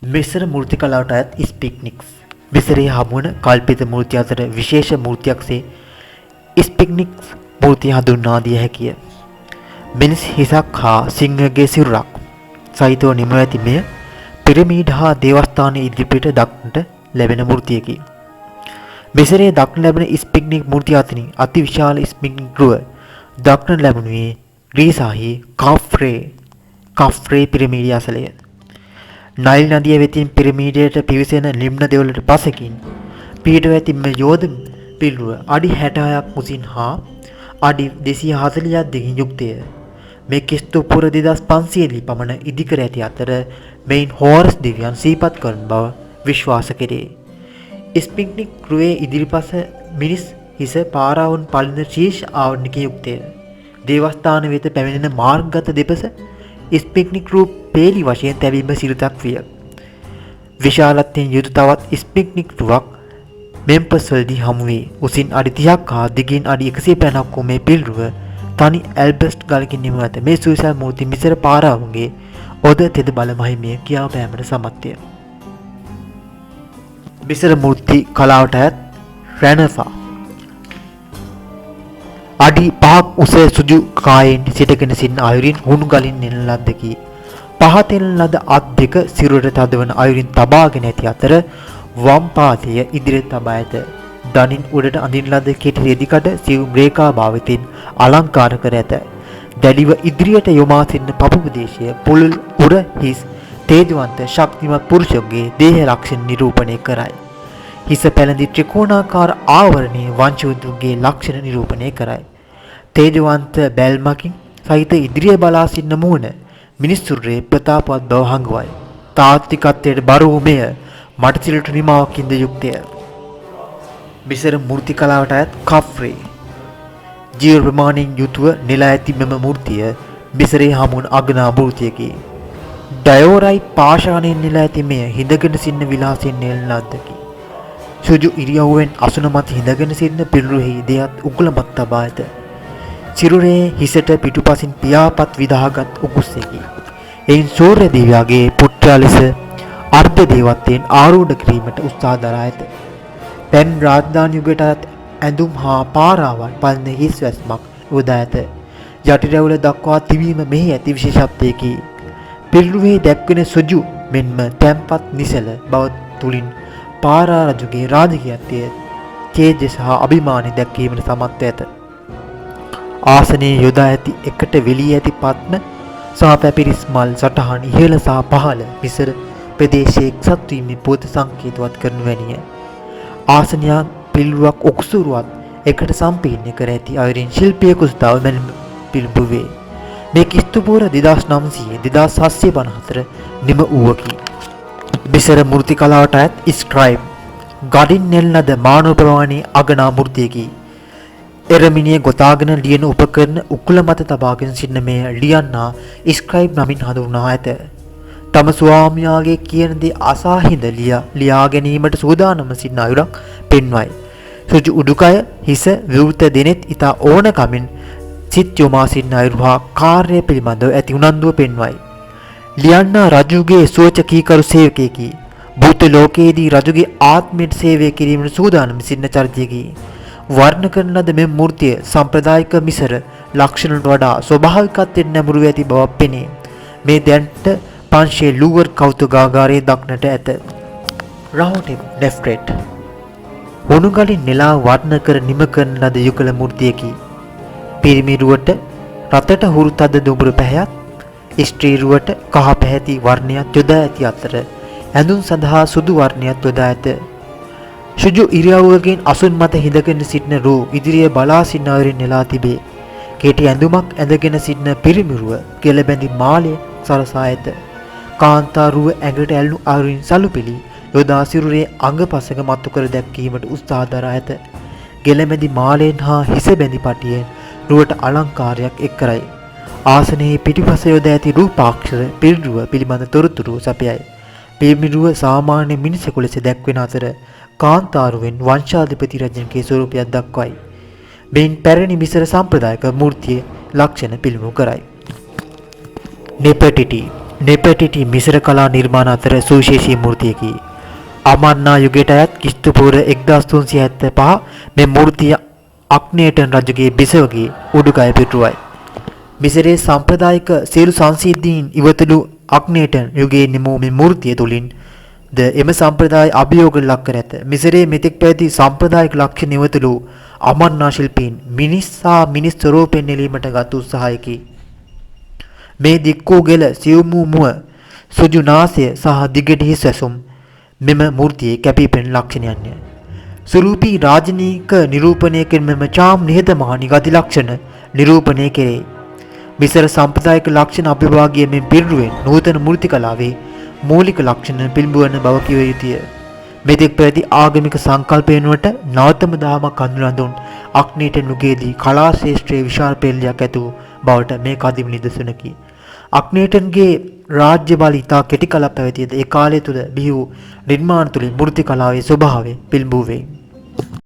මිශ්‍ර මූර්ති කලාවට අයත් ස්පික්නික්ස්. මිසරේ හමුවන කල්පිත මූර්ති අතර විශේෂ මූර්තියක්සේ ස්පික්නික්ස් මූර්තිය හඳුන්වා දිය හැකිය. මිනිස් හිසක් හා සිංහගේ සිරුරක් සහිතව නිමව ඇති මෙය පිරමීඩ් හා දේවස්ථාන ඉදිරිපිට දක්නට ලැබෙන මූර්තියකි. මිසරේ දක්න ලැබෙන ස්පික්නික් මූර්තිය අතරින් අති විශාල ස්පික්නික් ගෘහ දක්න ලැබුණේ ග්‍රීසාහි කෆ්රේ පිරමීඩය අසලය. නයිල් නදිය වෙතින් පිරමීඩයට පිවිසෙන නිම්න දෙවලට පසකින් පිහිටව ඇති මෙම යෝධ පිල්රුව අඩි 66ක් මුසින් හා අඩි 240ක් දිගින් යුක්තය. මේ කිස්තුපුර 2500 පමණ ඉදිකර ඇති අතර මෙයින් හෝරස් දෙවියන් සිහිපත් කරන බව විශ්වාස කෙරේ. ස්පික්නික් ගෘහයේ ඉදිරිපස මිනිස් හිස පාරාවන් පලින ශීර්ෂ ආවරණකින් යුක්තය. දේවස්ථාන වෙත පැමිණෙන මාර්ගගත දෙපස ස්පික්නික් ගෘහ පේලි වශයෙන් තැබීම සිරිතක් විය. විශාලත්වයෙන් යුතු තවත් ස්පික්නික් ගෘහක් මෙම්පස් වලදී හමු වේ. උසින් අඩි 30ක් හා දිගින් අඩි 150ක් වූ මේ පිල්රුව තනි ඇල්බස්ට් ගලකින් නිමව ඇත. මේ සුවිශාල මූර්ති මිසර පාරාවන්ගේ ඔද තෙද බල මහිමය කියා පෑමට සමත්ය. මිසර මූර්ති කලාවට අයත් රැනෆා අඩි 5ක් උස සුජු කායෙන් සිටගෙන සිටින අයුරින් හුණු ගලින් නෙළන ලද්දකි. පහතෙන් ලද අත් දෙක සිරුරට තදවන අයුරින් තබාගෙන ඇති අතර වම් පාදය ඉදිරියට තබා ඇත. දනින් උඩට අඳින ලද කෙටි රෙදිකඩ සියුම් රේඛා භාවිතින් අලංකාර කර ඇත. දැඩිව ඉදිරියට යොමා සිටින පපු ප්‍රදේශය පුළුල් උර හිස් තේජවන්ත ශක්තිමත් පුරුෂයෙකුගේ දේහ ලක්ෂණ නිරූපණය කරයි. හිස පැලඳි ත්‍රිකෝණාකාර ආවරණයේ වංශවතුන්ගේ ලක්ෂණ නිරූපණය කරයි. තේජවන්ත බැල්මකින් සහිත ඉදිරිය බලා සිටින මුහුණ මිනිස්සුරේ ප්‍රතාපවත් බව හංගවයි. තාත්විකත්වයට බර වූ මෙය මටසිලට නිමාවකින්ද යුක්තය. මිසර මූර්ති කලාවට අයත් කෆ්රේ ජීව ප්‍රමාණයෙන් යුතුව නෙලා ඇති මෙම මූර්තිය මිසරේ හමුවන අගනා මූර්තියකි. ඩයෝරයි පාෂාණයෙන් නෙලා ඇති මෙය හිඳගෙන සිටින විලාසයෙන් නෙළන ලද්දකි. සුජු ඉරියව්වෙන් අසුන මත හිඳගෙන සිටින පිළිරුෙහි දෙයත් උකුල මත තබා ඇත. සිරුරේ හිසට පිටුපසින් පියාපත් විදාගත් උකුස්සෙකි. එයින් සූර්ය දේවයාගේ පුත්‍රයා ලෙස අර්ධ දේවත්වයෙන් ආරූඪ කිරීමට උත්සාහ දරා ඇත. පැන් රාජධානි යුගයට ඇඳුම් හා පාරාවන් පළඳ හිස් වැස්මක් යොදා ඇත. යටිරැවුල දක්වා තිබීම මෙහි ඇති විශේෂත්වයකි. පිළිරුවේ දැක්වෙන සුජු මෙන්ම තැන්පත් නිසල බව තුලින් පාරා රජුගේ රාජකීයත්වයේ තේජස හා අභිමානය දැක්වීමට සමත් ඇත. ආසනයේ යොදා ඇති එකට වෙලී ඇති පත්ම සහ පැපිරිස් මල් සටහන් ඉහළ සහ පහළ මිසර ප්‍රදේශයේ එක්සත් වීමේ පොත සංකේතවත් කරන වැනිය. ආසනයක් පිළිරුවක් උකුසුරුවත් එකට සම්පීර්ණ කර ඇති අයුරින් ශිල්පීය කුසතාව මෙන් පිළිබුවේ. මේ කිස්තුපුර 2900 2754 නිම වූවකි. මිසර මූර්ති කලාවට අයත් ස්ක්‍රයිබ් ගඩින් නෙල්නද මානව ප්‍රමාණයේ අගනා මූර්තියකි. එරමිනිය ගොතාගෙන ලියන උපකරණ උකුල මත තබාගෙන සිටින මේ ලියන්නා ස්ක්‍රයිබ් නමින් හඳුන්වා ඇත. තම ස්වාමියාගේ කියන දේ අසා හිඳ ලියා ගැනීමට සූදානම සිටින අයුරක් පෙන්වයි. සුජු උඩුකය හිස විවෘත දෙනෙත් ඉතා ඕනකමින් සිත් යොමා සිටින අයුරු හා කාර්යය පිළිබඳව ඇති උනන්දුව පෙන්වයි. ලියන්නා රජුගේ සුවචකීකරු සේවකයෙකි. භූත ලෝකයේදී රජුගේ ආත්මයට සේවය කිරීමට සූදානම් සිටින චරිතයෙකි. වර්ණ කරන ලද මෙම මූර්තිය සම්ප්‍රදායික මිසර ලක්ෂණවලට වඩා ස්වභාවිකත්වයෙන් නැඹුරු ඇති බවක් පෙනේ. මේ දැන්ට පංශයේ ලූවර් කෞතුකාගාරයේ දක්නට ඇත. රාහුටෙප් නෙෆ්රෙට් උණුගලින් නෙලා වර්ණ කර නිම කරන ලද යුගල මූර්තියකි. පිරිමිරුවට රතට හුරු තද දුඹුරු පැහැයත් ස්ත්‍රීරුවට කහ පැහැති වර්ණයක් යොදා ඇති අතර ඇඳුම් සඳහා සුදු වර්ණයක් යොදා ඇත. සුජු ඉරියව්වකින් අසුන් මත හිඳගෙන සිටින රූ ඉදිරියේ බලා සිටින අයුරින් නෙලා තිබේ. කෙටි ඇඳුමක් ඇඳගෙන සිටින පිරිමිරුව කෙළබැඳි මාලය සරසා ඇත. කාන්තාරුව ඇඟට ඇල්ලු අයුරින් සලුපිලි යොදා සිරුරේ අංගපසක මතු කර දැක්වීමට උත්සාහ දරා ඇත. ගෙළමැදි මාලයෙන් හා හිස බැඳි පටියෙන් රුවට අලංකාරයක් එක් කරයි. ආසනයේ පිටිපස යොදා ඇති රූපාක්ෂර පිරිරුව පිළිබඳ තොරතුරු සපයයි. පිරිමිරුව සාමාන්‍ය මිනිසෙකු ලෙස දැක්වෙන අතර කාන්තාරුවෙන් වංශාධිපති රජුගේ ස්වරූපයක් දක්වයි. මෙයින් පැරණි මිසර සම්ප්‍රදායික මූර්තියේ ලක්ෂණ පිළිබිඹු කරයි. නෙපටිටි නෙපැටිටි මිසර කලා නිර්මාණ අතර සුවිශේෂී මූර්තියකි. අමන්නා යුගයට අයත් ක්‍රිස්තුපූර්ව 1375 මේ මූර්තිය අග්නේටන් රජුගේ බිසවගේ උඩුකය පිටුවයි. මිසරේ සම්ප්‍රදායික සියලු සංසිද්ධීන් ඉවතුළු අග්නේටන් යුගයේ නිමූ මේ මූර්තිය තුලින් ද එම සම්ප්‍රදාය අභියෝග ලක් කර ඇත. මිසරේ මෙතෙක් පැවති සම්ප්‍රදායික ලක්ෂණ ඉවතුළු අමන්නා ශිල්පීන් මිනිස් ස්වරූපයෙන් නෙළීමට ගත් උත්සාහයකි. මේ දික්කෝ ගෙල සියුම් මුව සුජු නාසය සහ දිගට හිස් ඇසුම් මෙම මූර්තියේ කැපී පෙනෙන ලක්ෂණයන්ය. සුරූපී රාජනීක නිරූපණය කෙරෙන මෙම චාම් නිහතමානී ගති ලක්ෂණ නිරූපණය කෙරේ. මිසර සම්ප්‍රදායික ලක්ෂණ අභිභාගයේ මෙන් පිරිරුවෙන් නූතන මූර්ති කලාවේ මූලික ලක්ෂණ පිළිඹවන බව කිව යුතුය. මෙතෙක් පැවති ආගමික සංකල්පයනුවට නවතම දහමක් හඳුනා දුන් අග්නේටන් යුගයේදී කලා ශාස්ත්‍රයේ විශාල පෙළලියක් ඇති වූ බවට මේ කදිම නිදසුනකි. අග්නේටන්ගේ රාජ්‍ය බල ඉතා කෙටි කලක් පැවතියද ඒ කාලය තුල බිහි වූ නිර්මාණ තුලින් මූර්ති කලාවේ ස්වභාවය පිළිඹු වේ.